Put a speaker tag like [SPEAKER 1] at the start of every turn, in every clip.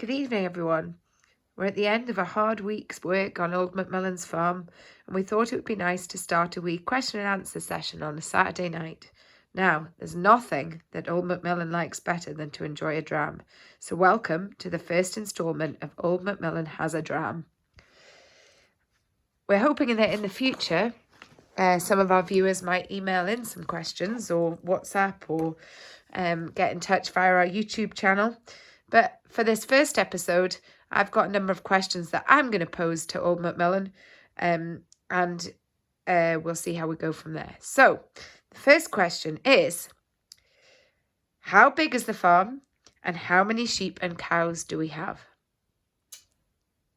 [SPEAKER 1] Good evening, everyone. We're at the end of a hard week's work on Old McMillan's farm, and we thought it would be nice to start a wee question and answer session on a Saturday night. Now, there's nothing that Old McMillan likes better than to enjoy a dram, so welcome to the first instalment of Old McMillan Has a Dram. We're hoping that in the future, some of our viewers might email in some questions or WhatsApp or get in touch via our YouTube channel. But for this first episode, I've got a number of questions that I'm going to pose to Old McMillan, and we'll see how we go from there. So, the first question is, how big is the farm and how many sheep and cows do we have?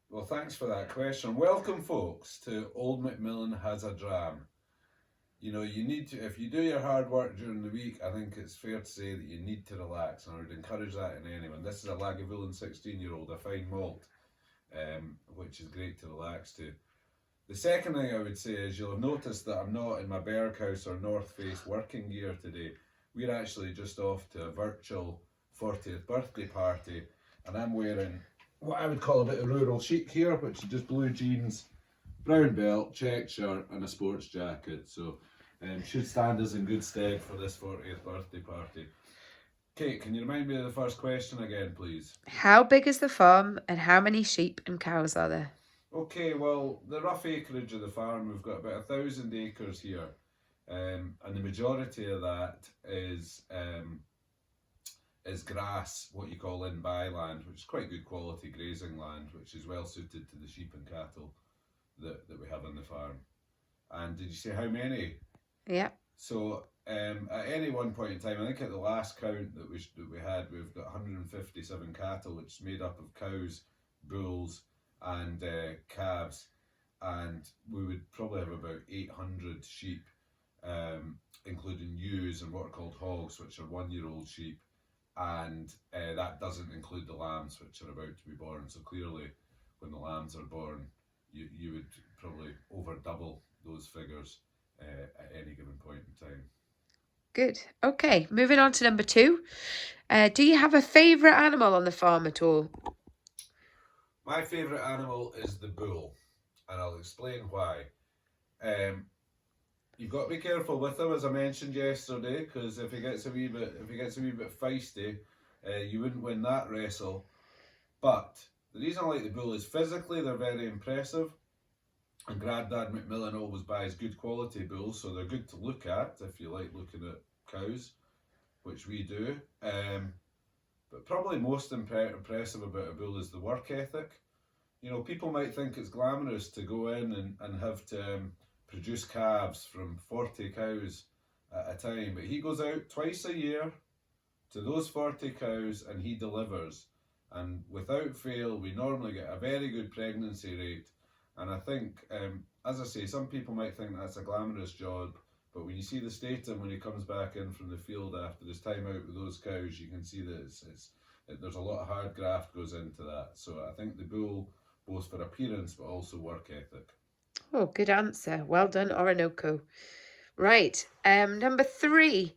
[SPEAKER 2] Well, thanks for that question. Welcome, folks, to Old McMillan Has a Dram. You know, you need to, if you do your hard work during the week, I think it's fair to say that you need to relax, and I would encourage that in anyone. This is a Lagavulin 16-year-old, a fine malt, which is great to relax to. The second thing I would say is you'll have noticed that I'm not in my Berghouse or North Face working gear today. We're actually just off to a virtual 40th birthday party, and I'm wearing what I would call a bit of rural chic here, which is just blue jeans, brown belt, check shirt, and a sports jacket. So, should stand us in good stead for this 40th birthday party. Kate, can you remind me of the first question again, please?
[SPEAKER 1] How big is the farm and how many sheep and cows are there?
[SPEAKER 2] Okay, well, the rough acreage of the farm, we've got about 1,000 acres here, and the majority of that is grass, what you call in-by land, which is quite good quality grazing land, which is well suited to the sheep and cattle that we have on the farm. And did you say how many?
[SPEAKER 1] Yeah.
[SPEAKER 2] So at any one point in time, I think at the last count that we had, we've got 157 cattle, which is made up of cows, bulls, and calves, and we would probably have about 800 sheep, including ewes and what are called hogs, which are 1-year-old sheep, and that doesn't include the lambs, which are about to be born. So clearly, when the lambs are born, you would probably over double those figures at any given point in time.
[SPEAKER 1] Good. Okay, moving on to number 2. Do you have a favourite animal on the farm at all?
[SPEAKER 2] My favourite animal is the bull, and I'll explain why. You've got to be careful with him, as I mentioned yesterday, because if he gets a wee bit feisty, you wouldn't win that wrestle. But the reason I like the bull is physically they're very impressive, and Grandad McMillan always buys good quality bulls, so they're good to look at if you like looking at cows, which we do. But probably most impressive about a bull is the work ethic. You know, people might think it's glamorous to go in and have to produce calves from 40 cows at a time, but he goes out twice a year to those 40 cows and he delivers, and without fail we normally get a very good pregnancy rate. And I think, as I say, some people might think that's a glamorous job, but when you see the state of him when he comes back in from the field after his time out with those cows, you can see that there's a lot of hard graft goes into that. So I think the bull, both for appearance but also work ethic.
[SPEAKER 1] Oh, good answer. Well done, Orinoco. Right. Number 3.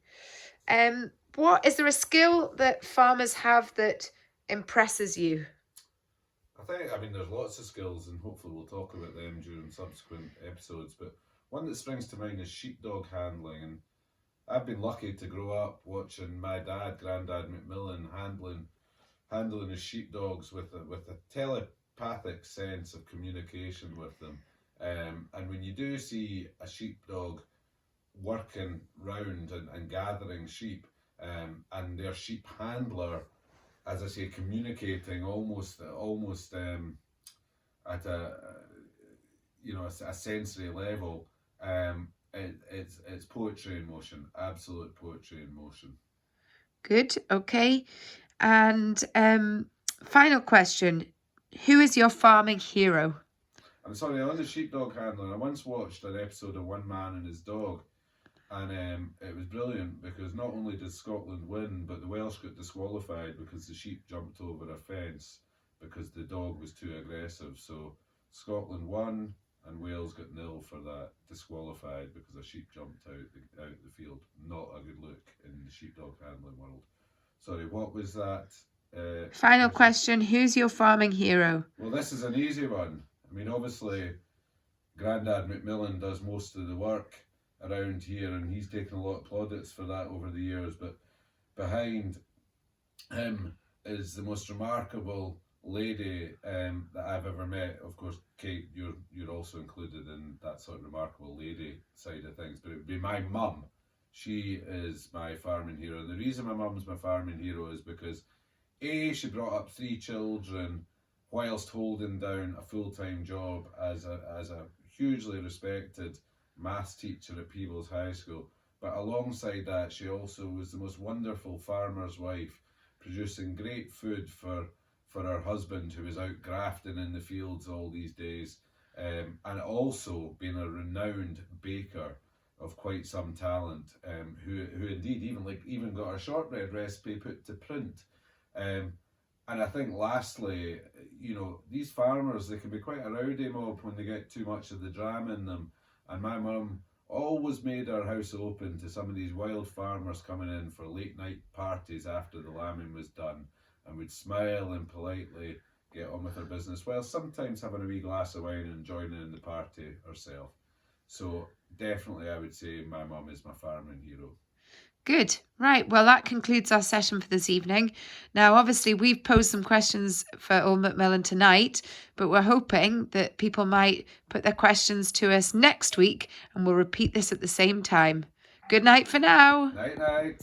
[SPEAKER 1] What is there a skill that farmers have that impresses you?
[SPEAKER 2] I mean, there's lots of skills, and hopefully we'll talk about them during subsequent episodes. But one that springs to mind is sheepdog handling, and I've been lucky to grow up watching my dad, Grandad McMillan, handling his sheepdogs with a telepathic sense of communication with them. And when you do see a sheepdog working round and gathering sheep, and their sheep handler, as I say, communicating almost at a sensory level, it's poetry in motion, absolute poetry in motion.
[SPEAKER 1] Good. Okay. And final question. Who is your farming hero?
[SPEAKER 2] I'm sorry, on the sheepdog handling, I once watched an episode of One Man and His Dog, and it was brilliant because not only did Scotland win, but the Welsh got disqualified because the sheep jumped over a fence because the dog was too aggressive. So Scotland won and Wales got 0 for that, disqualified because a sheep jumped out the field. Not a good look in the sheepdog handling world. Sorry, what was that
[SPEAKER 1] Final question, who's your farming hero?
[SPEAKER 2] Well, this is an easy one. I mean, obviously, Grandad McMillan does most of the work around here, and he's taken a lot of plaudits for that over the years, but behind him is the most remarkable lady that I've ever met. Of course, Kate, you're also included in that sort of remarkable lady side of things, but it would be my mum. She is my farming hero. And the reason my mum's my farming hero is because A, she brought up 3 children whilst holding down a full-time job as a hugely respected maths teacher at Peebles High School. But alongside that, she also was the most wonderful farmer's wife, producing great food for her husband, who was out grafting in the fields all these days, and also being a renowned baker of quite some talent, who indeed even got a shortbread recipe put to print. And I think lastly, you know, these farmers, they can be quite a rowdy mob when they get too much of the dram in them. And my mum always made her house open to some of these wild farmers coming in for late night parties after the lambing was done, and would smile and politely get on with her business, while sometimes having a wee glass of wine and joining in the party herself. So definitely I would say my mum is my farming hero.
[SPEAKER 1] Good. Right. Well, that concludes our session for this evening. Now, obviously, we've posed some questions for Old McMillan tonight, but we're hoping that people might put their questions to us next week, and we'll repeat this at the same time. Good night for now.
[SPEAKER 2] Night, night.